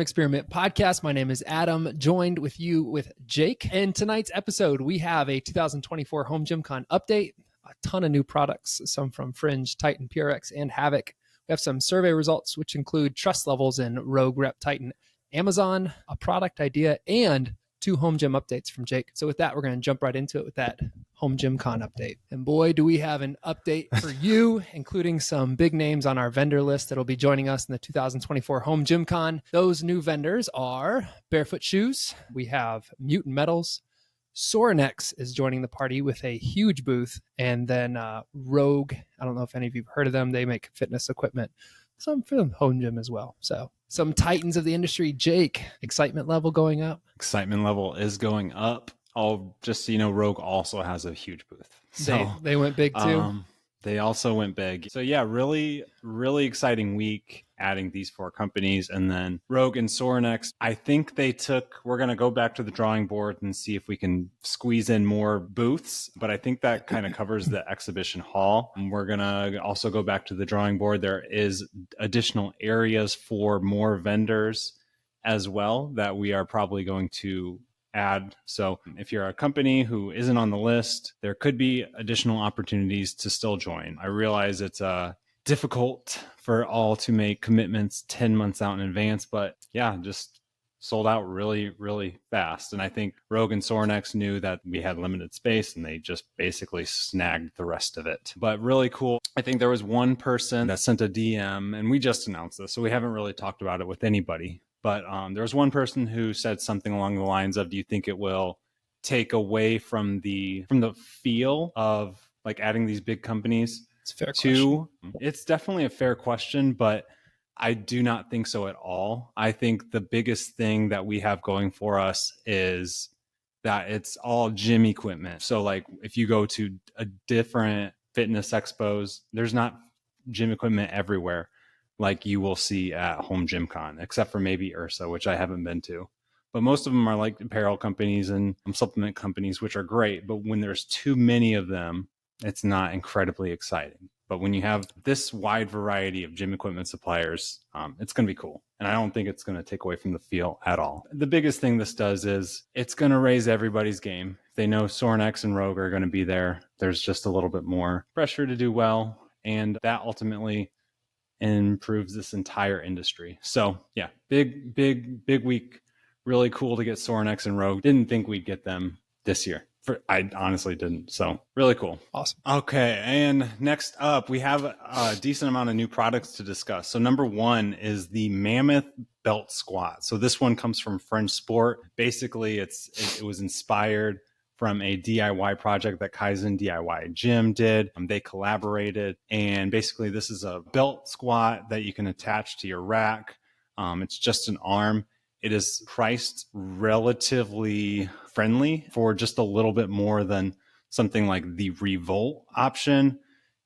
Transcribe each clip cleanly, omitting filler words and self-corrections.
Experiment podcast. My name is Adam, joined with Jake. In tonight's episode, we have a 2024 HomeGymCon update, a ton of new products, some from Fringe, Titan, PRX, and Havak. We have some survey results, which include trust levels in Rogue, Rep, Titan, Amazon, a product idea, and 2 home gym updates from Jake. So with that, we're going to jump right into it with that HomeGymCon update. And boy, do we have an update for you, including some big names on our vendor list that'll be joining us in the 2024 HomeGymCon. Those new vendors are Barefoot Shoes. We have Mutant Metals. Sorinex is joining the party with a huge booth. And then Rogue, I don't know if any of you've heard of them. They make fitness equipment. Some for the home gym as well. So some titans of the industry. Jake, excitement level going up? Excitement level is going up. Just so you know, Rogue also has a huge booth. So they went big too. They also went big. So yeah, really, really exciting week adding these 4 companies. And then Rogue and Sorinex, I think we're going to go back to the drawing board and see if we can squeeze in more booths. But I think that kind of covers the exhibition hall. And we're going to also go back to the drawing board. There is additional areas for more vendors as well that we are probably going to add. So if you're a company who isn't on the list, there could be additional opportunities to still join. I realize it's difficult for all to make commitments 10 months out in advance, but yeah, just sold out really, really fast. And I think Rogue and Sorinex knew that we had limited space and they just basically snagged the rest of it. But really cool. I think there was one person that sent a DM, and we just announced this, so we haven't really talked about it with anybody. But there was one person who said something along the lines of, do you think it will take away from the feel of like adding these big companies? It's a fair question. It's definitely a fair question, but I do not think so at all. I think the biggest thing that we have going for us is that it's all gym equipment. So like if you go to a different fitness expos, there's not gym equipment everywhere like you will see at HomeGymCon, except for maybe Ursa, which I haven't been to. But most of them are like apparel companies and supplement companies, which are great. But when there's too many of them, it's not incredibly exciting. But when you have this wide variety of gym equipment suppliers, it's going to be cool. And I don't think it's going to take away from the feel at all. The biggest thing this does is it's going to raise everybody's game. If they know Sorinex and Rogue are going to be there, there's just a little bit more pressure to do well. And that ultimately improves this entire industry. So yeah, big week. Really cool to get Sorinex and Rogue. Didn't think we'd get them this year. I honestly didn't. So really cool. Awesome. Okay. And next up, we have a decent amount of new products to discuss. So number 1 is the Mammoth belt squat. So this one comes from French Sport. Basically, it was inspired from a DIY project that Kaizen DIY Gym did. They collaborated, and basically this is a belt squat that you can attach to your rack. It's just an arm. It is priced relatively friendly for just a little bit more than something like the Revolt option.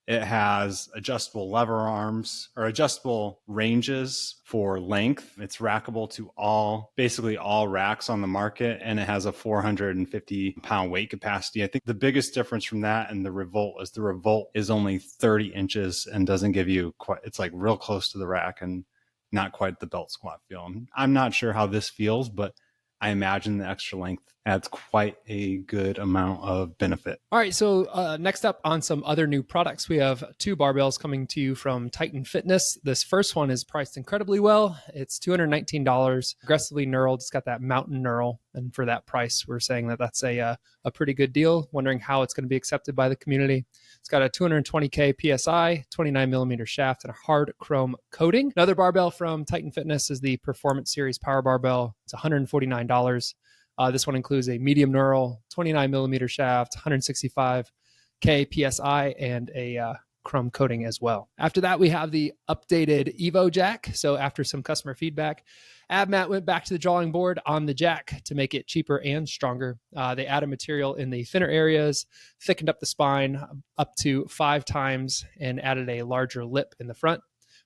It has adjustable lever arms or adjustable ranges for length. It's rackable to basically all racks on the market, and it has a 450-pound weight capacity. I think the biggest difference from that and the Revolt is only 30 inches and doesn't give you it's like real close to the rack and not quite the belt squat feel. I'm not sure how this feels, but I imagine the extra length adds quite a good amount of benefit. All right, so next up on some other new products, we have 2 barbells coming to you from Titan Fitness. This first one is priced incredibly well. It's $219, aggressively knurled. It's got that mountain knurl, and for that price, we're saying that that's a pretty good deal. Wondering how it's going to be accepted by the community. It's got a 220K PSI, 29 millimeter shaft, and a hard chrome coating. Another barbell from Titan Fitness is the Performance Series Power Barbell. It's $149. This one includes a medium knurl, 29 millimeter shaft, 165K PSI, and a chrome coating as well. After that, we have the updated Evo Jack. So after some customer feedback, AbMat went back to the drawing board on the Jack to make it cheaper and stronger. They added material in the thinner areas, thickened up the spine up to 5 times, and added a larger lip in the front.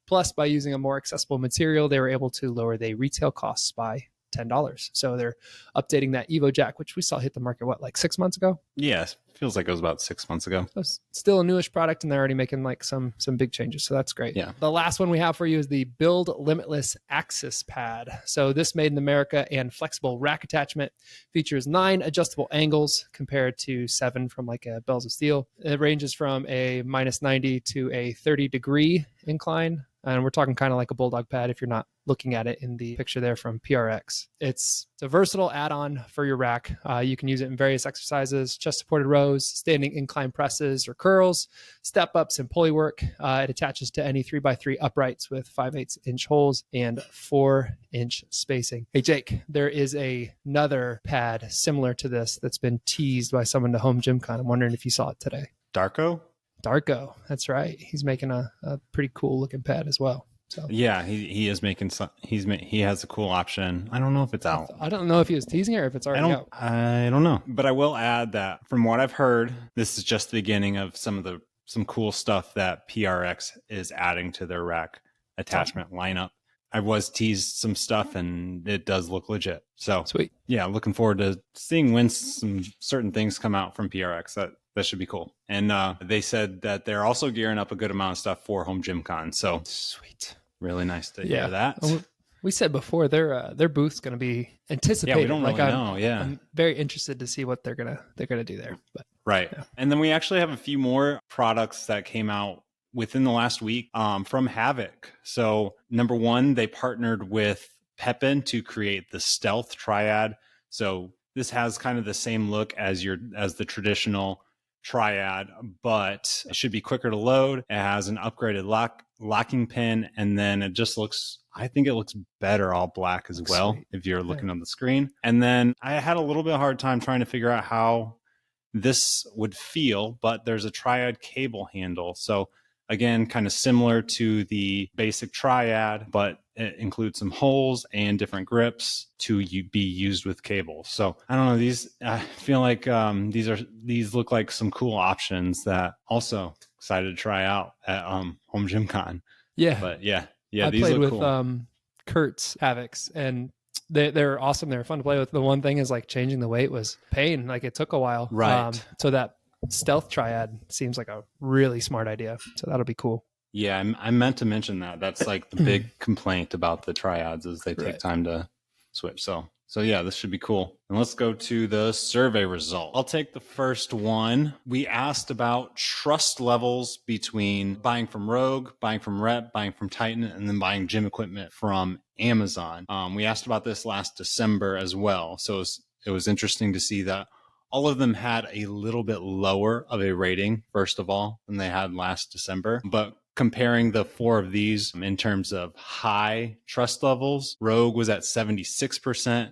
Plus, by using a more accessible material, they were able to lower the retail costs by $10. So they're updating that Evo Jack, which we saw hit the market, like 6 months ago? Yes. Feels like it was about 6 months ago. So it's still a newish product, and they're already making like some big changes. So that's great. Yeah. The last one we have for you is the Build Limitless Axis Pad. So this made in America and flexible rack attachment, features 9 adjustable angles compared to 7 from like a Bells of Steel. It ranges from a -90 to a 30-degree incline. And we're talking kind of like a bulldog pad if you're not looking at it in the picture there from PRX. It's a versatile add-on for your rack. You can use it in various exercises, chest-supported rows, standing incline presses or curls, step-ups, and pulley work. It attaches to any 3x3 uprights with 5/8-inch holes and 4-inch spacing. Hey, Jake, there is another pad similar to this that's been teased by someone to HomeGymCon. I'm wondering if you saw it today. Darko? Darko, that's right. He's making a pretty cool looking pad as well. So yeah, he is making some. He has a cool option. I don't know if it's out. I don't know if he was teasing it or if it's already out. I don't know, but I will add that from what I've heard, this is just the beginning of some cool stuff that PRX is adding to their rack attachment lineup. I was teased some stuff, and it does look legit. So sweet. Yeah, looking forward to seeing when some certain things come out from PRX. That should be cool. And they said that they're also gearing up a good amount of stuff for HomeGymCon. So sweet. Really nice to hear that. We said before their booth's going to be anticipated. Yeah, we don't really know. Yeah, I'm very interested to see what they're gonna do there. But right, yeah. And then we actually have a few more products that came out within the last week from Havak. So number one, they partnered with Pepin to create the Stealth Triad. So this has kind of the same look as the traditional Triad, but it should be quicker to load. It has an upgraded locking pin, and then it just looks, I think it looks better all black as well. Sweet. If you're looking on the screen. And then I had a little bit hard time trying to figure out how this would feel, but there's a Triad cable handle. So again, kind of similar to the basic Triad, but it includes some holes and different grips to be used with cables. So I don't know, I feel like these look like some cool options that also excited to try out at HomeGymCon. Yeah. But yeah, I these played look with cool. Kurt's Havaks, and they're awesome. They're fun to play with. The one thing is like changing the weight was pain. Like it took a while. Right. So that Stealth Triad seems like a really smart idea. So that'll be cool. Yeah, I meant to mention that. That's like the big complaint about the Triads is they take time to switch. So yeah, this should be cool. And let's go to the survey result. I'll take the first one. We asked about trust levels between buying from Rogue, buying from Rep, buying from Titan, and then buying gym equipment from Amazon. We asked about this last December as well. So it was interesting to see that all of them had a little bit lower of a rating, first of all, than they had last December. But comparing the 4 of these in terms of high trust levels, Rogue was at 76%,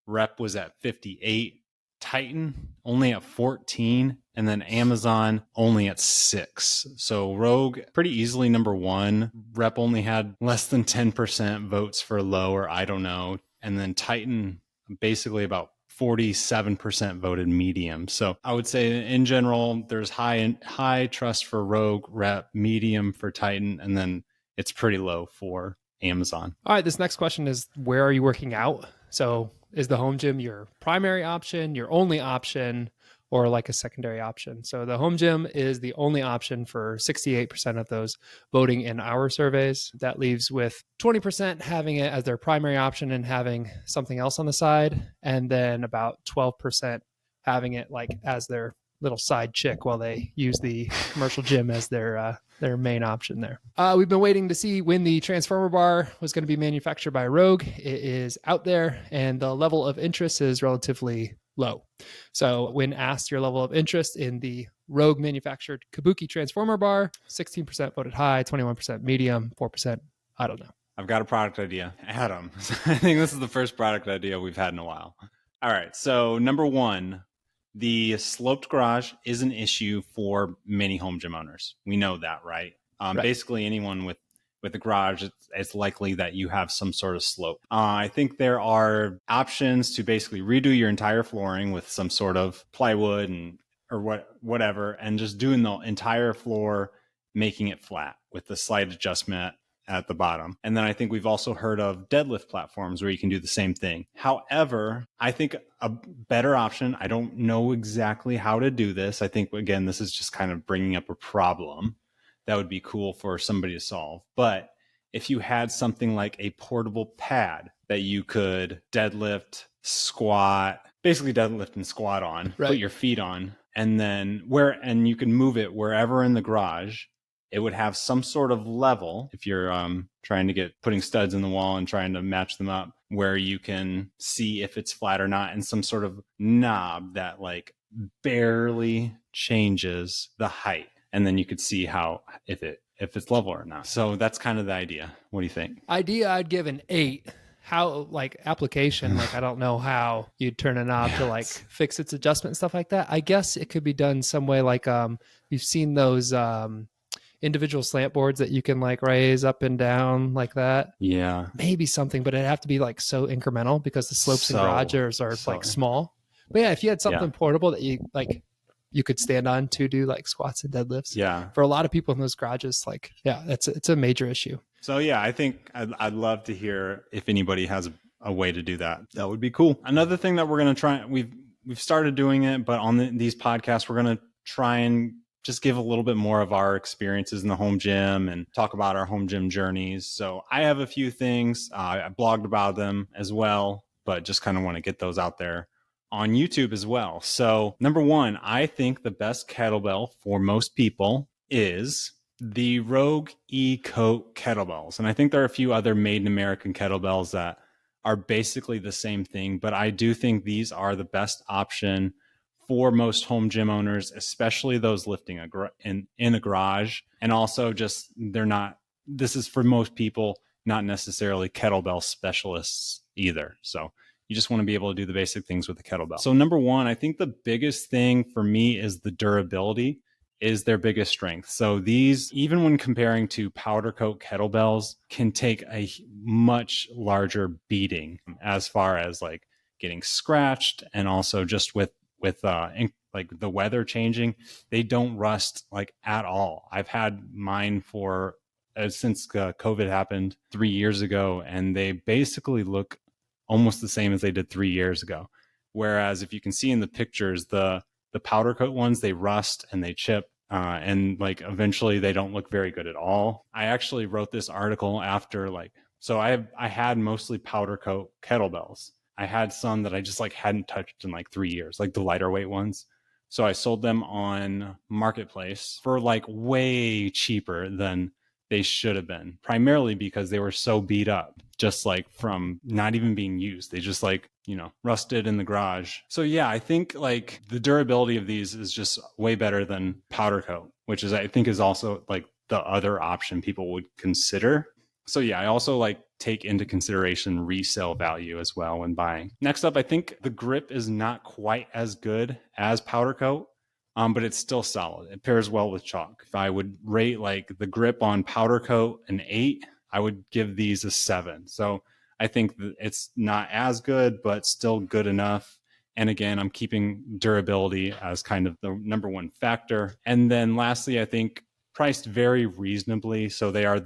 Rep was at 58%, Titan only at 14%, and then Amazon only at 6%. So Rogue pretty easily number 1. Rep only had less than 10% votes for low or I don't know. And then Titan basically about 47% voted medium. So I would say in general, there's high trust for Rogue, Rep, medium for Titan, and then it's pretty low for Amazon. All right, this next question is, where are you working out? So is the home gym your primary option, your only option, or like a secondary option? So the home gym is the only option for 68% of those voting in our surveys. That leaves with 20% having it as their primary option and having something else on the side. And then about 12% having it like as their little side chick while they use the commercial gym as their main option there. We've been waiting to see when the transformer bar was going to be manufactured by Rogue. It is out there, and the level of interest is relatively low. So when asked your level of interest in the Rogue manufactured Kabuki transformer bar, 16% voted high, 21% medium, 4% I don't know. I've got a product idea. Adam. I think this is the first product idea we've had in a while. All right. So number 1, the sloped garage is an issue for many home gym owners. We know that, right? Basically, anyone with a garage, it's likely that you have some sort of slope. I think there are options to basically redo your entire flooring with some sort of plywood or whatever, and just doing the entire floor, making it flat with a slight adjustment at the bottom. And then I think we've also heard of deadlift platforms where you can do the same thing. However, I think a better option, I don't know exactly how to do this. I think, again, this is just kind of bringing up a problem that would be cool for somebody to solve. But if you had something like a portable pad that you could deadlift, squat, basically deadlift and squat on, Right. put your feet on, and then you can move it wherever in the garage. It would have some sort of level if you're trying to putting studs in the wall and trying to match them up, where you can see if it's flat or not, and some sort of knob that like barely changes the height. And then you could see how if it's level or not. So that's kind of the idea. What do you think? Idea, I'd give an 8. How, like, application, like, I don't know how you'd turn a knob to like fix its adjustment and stuff like that. I guess it could be done some way, like you've seen those individual slant boards that you can like raise up and down like that. Yeah, maybe something, but it'd have to be like so incremental because the slopes and garages are like small. But yeah, if you had something portable that you could stand on to do like squats and deadlifts. Yeah. For a lot of people in those garages, like, yeah, it's a major issue. So yeah, I think I'd love to hear if anybody has a way to do that. That would be cool. Another thing that we're going to try, we've started doing it, but on these podcasts, we're going to try and just give a little bit more of our experiences in the home gym and talk about our home gym journeys. So I have a few things. I blogged about them as well, but just kind of want to get those out there on YouTube as well. So number one, I think the best kettlebell for most people is the Rogue E-Coat kettlebells. And I think there are a few other made in American kettlebells that are basically the same thing, but I do think these are the best option for most home gym owners, especially those lifting in a garage. And also just this is for most people, not necessarily kettlebell specialists either. So you just want to be able to do the basic things with the kettlebell. So number one, I think the biggest thing for me is the durability is their biggest strength. So these, even when comparing to powder coat kettlebells, can take a much larger beating as far as like getting scratched, and also just with like the weather changing, they don't rust like at all. I've had mine for since COVID happened 3 years ago, and they basically look almost the same as they did 3 years ago. Whereas if you can see in the pictures, the powder coat ones, they rust and they chip, and like eventually they don't look very good at all. I actually wrote this article after so I had mostly powder coat kettlebells. I had some that I just like hadn't touched in like 3 years, like the lighter weight ones. So I sold them on Marketplace for like way cheaper than they should have been, primarily because they were so beat up, just like from not even being used. They just like, rusted in the garage. So yeah, I think like the durability of these is just way better than powder coat, which is, I think, is also like the other option people would consider. So yeah, I also like take into consideration resale value as well when buying. Next up, I think the grip is not quite as good as powder coat, but it's still solid. It pairs well with chalk. If I would rate like the grip on powder coat an 8, I would give these a 7. So I think that it's not as good, but still good enough. And again, I'm keeping durability as kind of the number one factor. And then lastly, I think priced very reasonably. So they are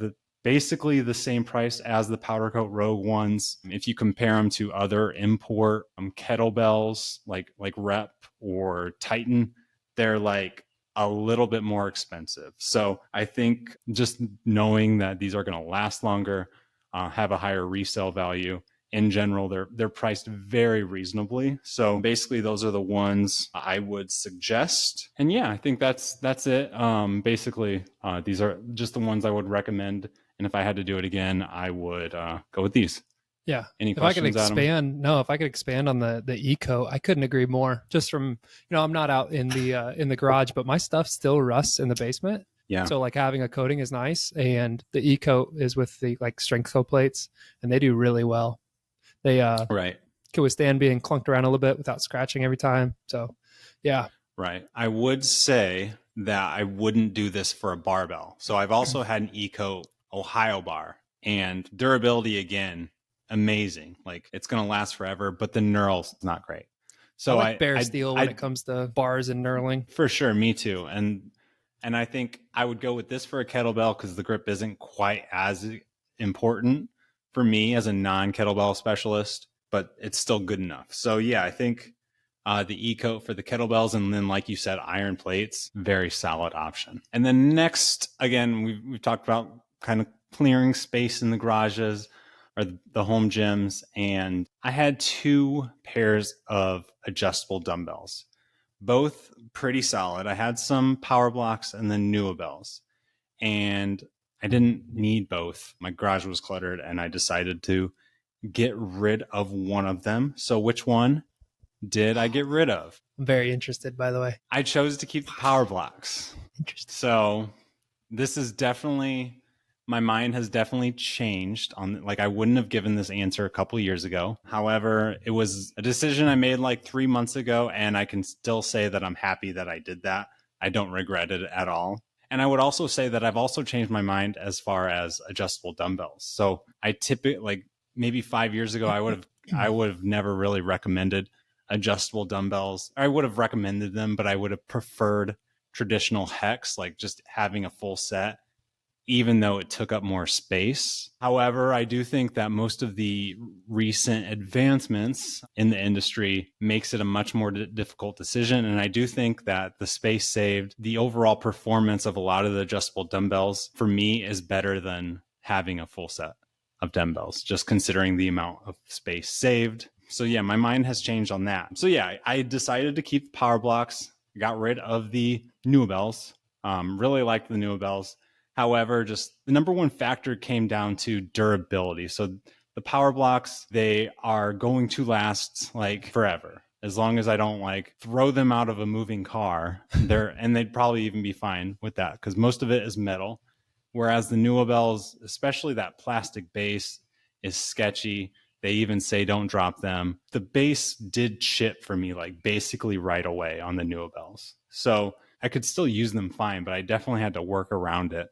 basically the same price as the powder coat Rogue ones. If you compare them to other import kettlebells like Rep or Titan, they're like a little bit more expensive. So I think just knowing that these are going to last longer, have a higher resale value. In general, they're priced very reasonably. So basically, those are the ones I would suggest. And yeah, I think that's it. Basically, these are just the ones I would recommend. And if I had to do it again, I would go with these. Yeah. Any if questions, I could expand, Adam? No, if I could expand on the eco, I couldn't agree more. Just from, I'm not out in the garage, but my stuff still rusts in the basement. Yeah. So like having a coating is nice, and the eco is with the like strength coat plates, and they do really well. They right. can withstand being clunked around a little bit without scratching every time. So yeah. Right. I would say that I wouldn't do this for a barbell. So I've also had an eco Ohio bar, and durability, again, amazing. Like it's going to last forever, but the knurl's not great. So I like bare steel when it comes to bars and knurling. For sure. Me too. And I think I would go with this for a kettlebell because the grip isn't quite as important for me as a non-kettlebell specialist, but it's still good enough. So yeah, I think the E-coat for the kettlebells, and then like you said, iron plates, very solid option. And then next, again, we've talked about kind of clearing space in the garages or the home gyms, and I had 2 pairs of adjustable dumbbells, both pretty solid. I had some Powerblocks and then Nuobells, and I didn't need both. My garage was cluttered, and I decided to get rid of one of them. So which one did I get rid of? I'm very interested, by the way. I chose to keep the Powerblocks. Interesting. So this is definitely, my mind has definitely changed on, like, I wouldn't have given this answer a couple years ago. However, it was a decision I made like 3 months ago, and I can still say that I'm happy that I did that. I don't regret it at all. And I would also say that I've also changed my mind as far as adjustable dumbbells. So I typically, like maybe 5 years ago, I would have never really recommended adjustable dumbbells. I would have recommended them, but I would have preferred traditional hex, like just having a full set, even though it took up more space. However, I do think that most of the recent advancements in the industry makes it a much more difficult decision. And I do think that the space saved, the overall performance of a lot of the adjustable dumbbells for me is better than having a full set of dumbbells, just considering the amount of space saved. So yeah, my mind has changed on that. So yeah, I decided to keep the Powerblocks, got rid of the Nuobells. Really liked the Nuobells. However, just the number one factor came down to durability. So the Powerblocks, they are going to last like forever. As long as I don't like throw them out of a moving car, and they'd probably even be fine with that because most of it is metal. Whereas the Nuobells, especially that plastic base, is sketchy. They even say don't drop them. The base did chip for me like basically right away on the Nuobells. So I could still use them fine, but I definitely had to work around it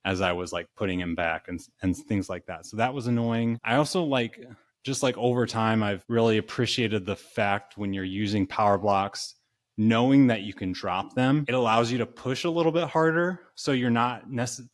as I was like putting him back and things like that. So that was annoying. I also just like over time, I've really appreciated the fact when you're using Powerblocks, knowing that you can drop them, it allows you to push a little bit harder. So you're not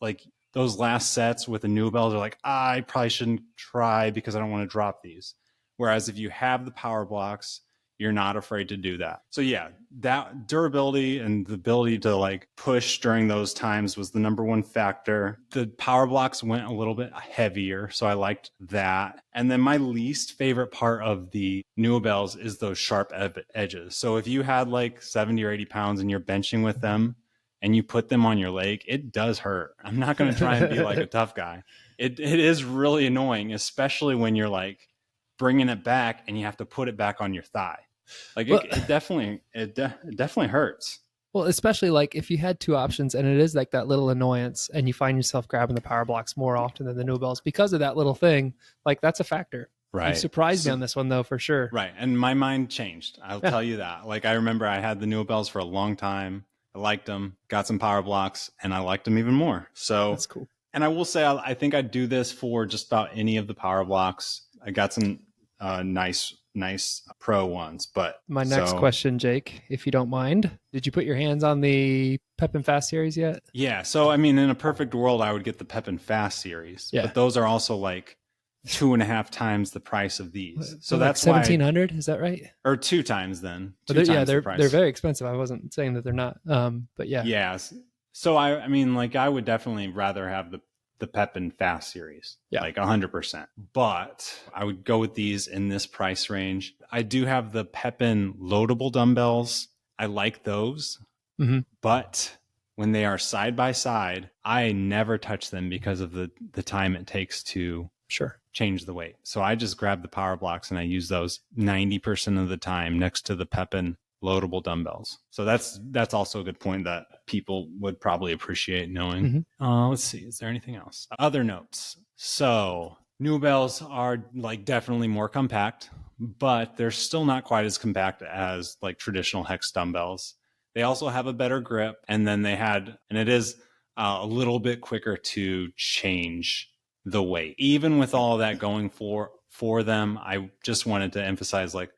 like those last sets with the Nuobells are like, I probably shouldn't try because I don't want to drop these. Whereas if you have the Powerblocks, you're not afraid to do that. So yeah, that durability and the ability to like push during those times was the number one factor. The Powerblocks went a little bit heavier, so I liked that. And then my least favorite part of the Nuobells is those sharp edges. So if you had like 70 or 80 pounds and you're benching with them and you put them on your leg, it does hurt. I'm not going to try and be like a tough guy. It is really annoying, especially when you're like bringing it back and you have to put it back on your thigh. Like it definitely hurts. Well, especially like if you had 2 options and it is like that little annoyance and you find yourself grabbing the Powerblocks more often than the Nuobells because of that little thing, like that's a factor. Right. You surprised me on this one though, for sure. Right. And my mind changed. I'll tell you that. Like I remember I had the Nuobells for a long time. I liked them, got some Powerblocks, and I liked them even more. So that's cool. And I will say, I think I'd do this for just about any of the Powerblocks. I got some nice pro ones. But my next question, Jake, if you don't mind, did you put your hands on the Pep and Fast series yet? Yeah. So, I mean, in a perfect world, I would get the Pep and Fast series. Yeah. But those are also like 2.5 times the price of these. So like that's 1,700. Is that right? Or 2 times then. They're very expensive. I wasn't saying that they're not. But yeah. Yes. So I mean, like I would definitely rather have the Pep and Fast series, like 100%. But I would go with these in this price range. I do have the Pepin loadable dumbbells. I like those, but when they are side by side, I never touch them because of the time it takes to change the weight. So I just grab the Powerblocks and I use those 90% of the time next to the Pepin loadable dumbbells. So that's also a good point that people would probably appreciate knowing. Let's see, is there anything else? Other notes. So Nuobells are like definitely more compact, but they're still not quite as compact as like traditional hex dumbbells. They also have a better grip, and then it is a little bit quicker to change the weight. Even with all that going for them, I just wanted to emphasize like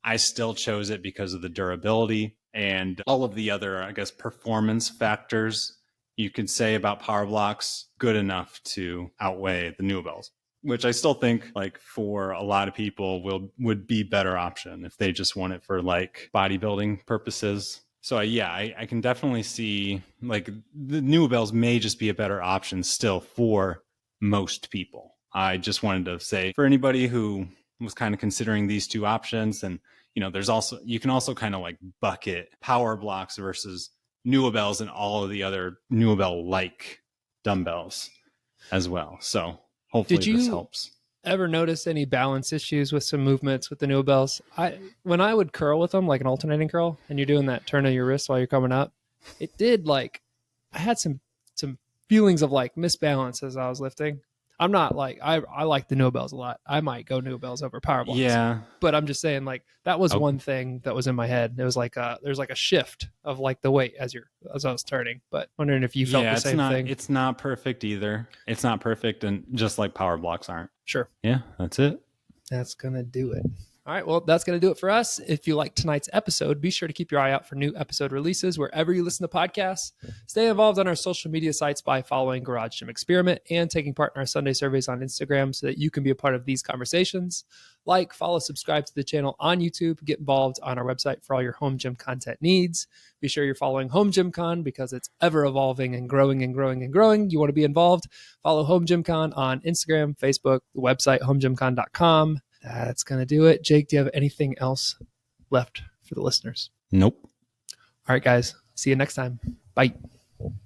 I still chose it because of the durability and all of the other, I guess, performance factors you could say about Powerblocks good enough to outweigh the Nuobells, which I still think like for a lot of people would be better option if they just want it for like bodybuilding purposes. So I can definitely see like the Nuobells may just be a better option still for most people. I just wanted to say for anybody who was kind of considering these two options, and there's also, you can also kind of like bucket Powerblocks versus Nuobells and all of the other Nuobell like dumbbells as well. So hopefully this helps. Ever notice any balance issues with some movements with the Nuobells? When I would curl with them, like an alternating curl, and you're doing that turn of your wrist while you're coming up, it did like, I had some feelings of like misbalance as I was lifting. I'm not like, I like the Nuobells a lot. I might go Nuobells over Powerblocks. Yeah. But I'm just saying like that was one thing that was in my head. It was like there's like a shift of like the weight as I was turning, but wondering if you felt the same thing. It's not perfect either. It's not perfect, and just like Powerblocks aren't. Sure. Yeah, that's it. That's going to do it. All right, well, that's going to do it for us. If you like tonight's episode, be sure to keep your eye out for new episode releases wherever you listen to podcasts. Stay involved on our social media sites by following Garage Gym Experiment and taking part in our Sunday surveys on Instagram so that you can be a part of these conversations. Like, follow, subscribe to the channel on YouTube. Get involved on our website for all your home gym content needs. Be sure you're following HomeGymCon because it's ever evolving and growing and growing and growing. You want to be involved? Follow HomeGymCon on Instagram, Facebook, the website, homegymcon.com. That's going to do it. Jake, do you have anything else left for the listeners? Nope. All right, guys. See you next time. Bye.